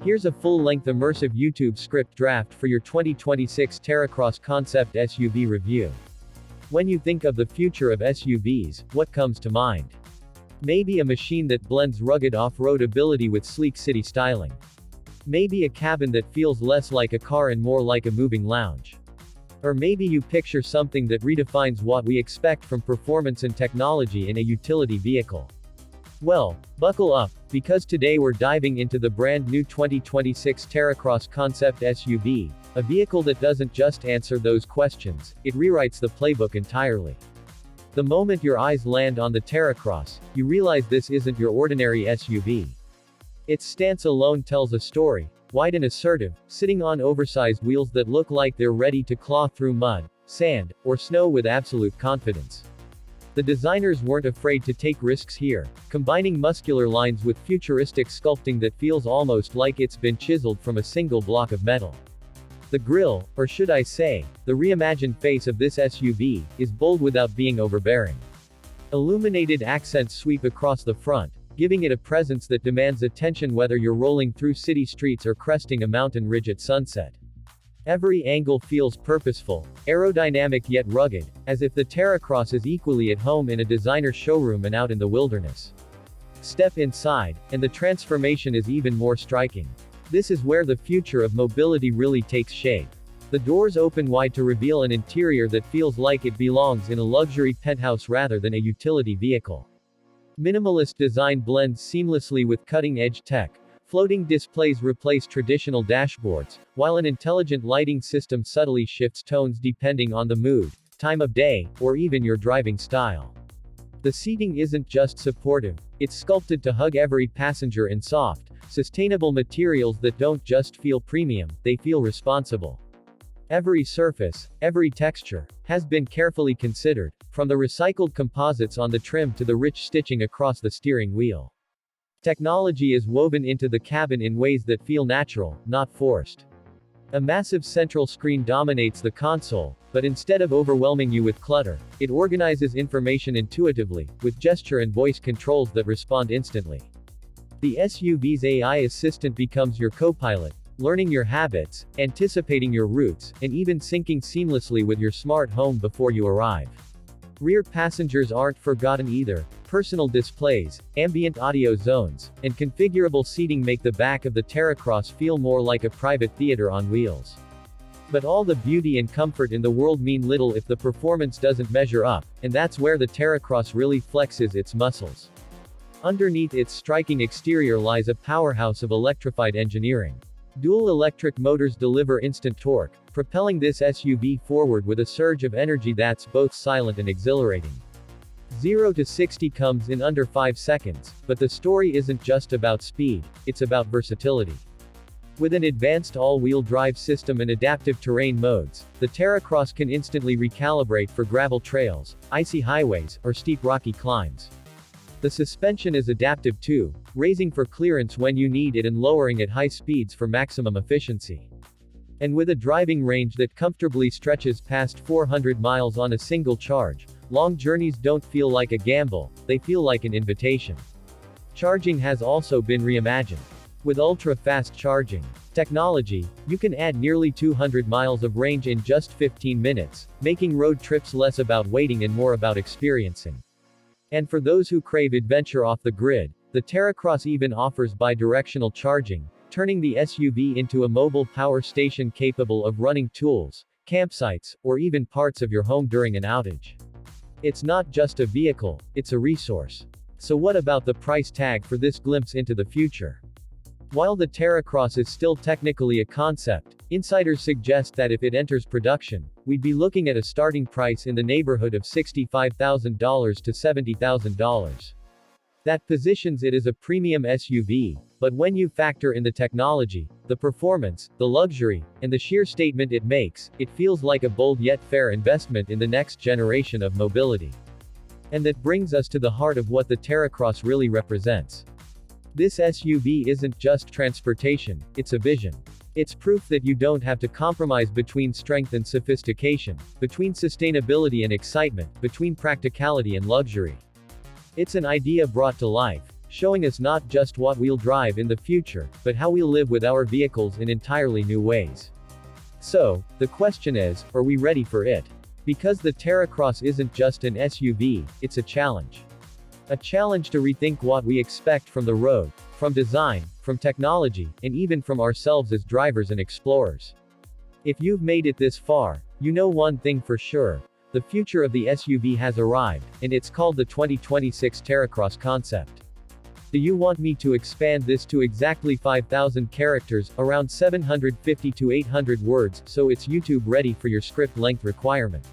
Here's a full-length immersive YouTube script draft for your 2026 Terracross Concept SUV review. When you think of the future of SUVs, what comes to mind? Maybe a machine that blends rugged off-road ability with sleek city styling. Maybe a cabin that feels less like a car and more like a moving lounge. Or maybe you picture something that redefines what we expect from performance and technology in a utility vehicle. Well, buckle up, because today we're diving into the brand new 2026 Terracross Concept SUV, a vehicle that doesn't just answer those questions, it rewrites the playbook entirely. The moment your eyes land on the Terracross, you realize this isn't your ordinary SUV. Its stance alone tells a story, wide and assertive, sitting on oversized wheels that look like they're ready to claw through mud, sand, or snow with absolute confidence. The designers weren't afraid to take risks here, combining muscular lines with futuristic sculpting that feels almost like it's been chiseled from a single block of metal. The grille, or should I say, the reimagined face of this SUV, is bold without being overbearing. Illuminated accents sweep across the front, giving it a presence that demands attention whether you're rolling through city streets or cresting a mountain ridge at sunset. Every angle feels purposeful, aerodynamic yet rugged, as if the Terracross is equally at home in a designer showroom and out in the wilderness. Step inside, and the transformation is even more striking. This is where the future of mobility really takes shape. The doors open wide to reveal an interior that feels like it belongs in a luxury penthouse rather than a utility vehicle. Minimalist design blends seamlessly with cutting-edge tech. Floating displays replace traditional dashboards, while an intelligent lighting system subtly shifts tones depending on the mood, time of day, or even your driving style. The seating isn't just supportive, it's sculpted to hug every passenger in soft, sustainable materials that don't just feel premium, they feel responsible. Every surface, every texture, has been carefully considered, from the recycled composites on the trim to the rich stitching across the steering wheel. Technology is woven into the cabin in ways that feel natural, not forced. A massive central screen dominates the console, but instead of overwhelming you with clutter, it organizes information intuitively, with gesture and voice controls that respond instantly. The SUV's AI assistant becomes your co-pilot, learning your habits, anticipating your routes, and even syncing seamlessly with your smart home before you arrive. Rear passengers aren't forgotten either. Personal displays, ambient audio zones, and configurable seating make the back of the Terracross feel more like a private theater on wheels. But all the beauty and comfort in the world mean little if the performance doesn't measure up, and that's where the Terracross really flexes its muscles. Underneath its striking exterior lies a powerhouse of electrified engineering. Dual electric motors deliver instant torque, propelling this SUV forward with a surge of energy that's both silent and exhilarating. 0 to 60 comes in under 5 seconds, but the story isn't just about speed, it's about versatility. With an advanced all-wheel drive system and adaptive terrain modes, the Terracross can instantly recalibrate for gravel trails, icy highways, or steep rocky climbs. The suspension is adaptive too, raising for clearance when you need it and lowering at high speeds for maximum efficiency. And with a driving range that comfortably stretches past 400 miles on a single charge, long journeys don't feel like a gamble, they feel like an invitation. Charging has also been reimagined. With ultra-fast charging technology, you can add nearly 200 miles of range in just 15 minutes, making road trips less about waiting and more about experiencing. And for those who crave adventure off the grid, the Terracross even offers bi-directional charging, turning the SUV into a mobile power station capable of running tools, campsites, or even parts of your home during an outage. It's not just a vehicle, it's a resource. So what about the price tag for this glimpse into the future? While the Terracross is still technically a concept, insiders suggest that if it enters production, we'd be looking at a starting price in the neighborhood of $65,000 to $70,000. That positions it as a premium SUV, but when you factor in the technology, the performance, the luxury, and the sheer statement it makes, it feels like a bold yet fair investment in the next generation of mobility. And that brings us to the heart of what the Terracross really represents. This SUV isn't just transportation, it's a vision. It's proof that you don't have to compromise between strength and sophistication, between sustainability and excitement, between practicality and luxury. It's an idea brought to life, showing us not just what we'll drive in the future, but how we'll live with our vehicles in entirely new ways. So, the question is, are we ready for it? Because the Terracross isn't just an SUV, it's a challenge. A challenge to rethink what we expect from the road, from design, from technology, and even from ourselves as drivers and explorers. If you've made it this far, you know one thing for sure. The future of the SUV has arrived, and it's called the 2026 Terracross Concept. Do you want me to expand this to exactly 5,000 characters, around 750 to 800 words, so it's YouTube ready for your script length requirement?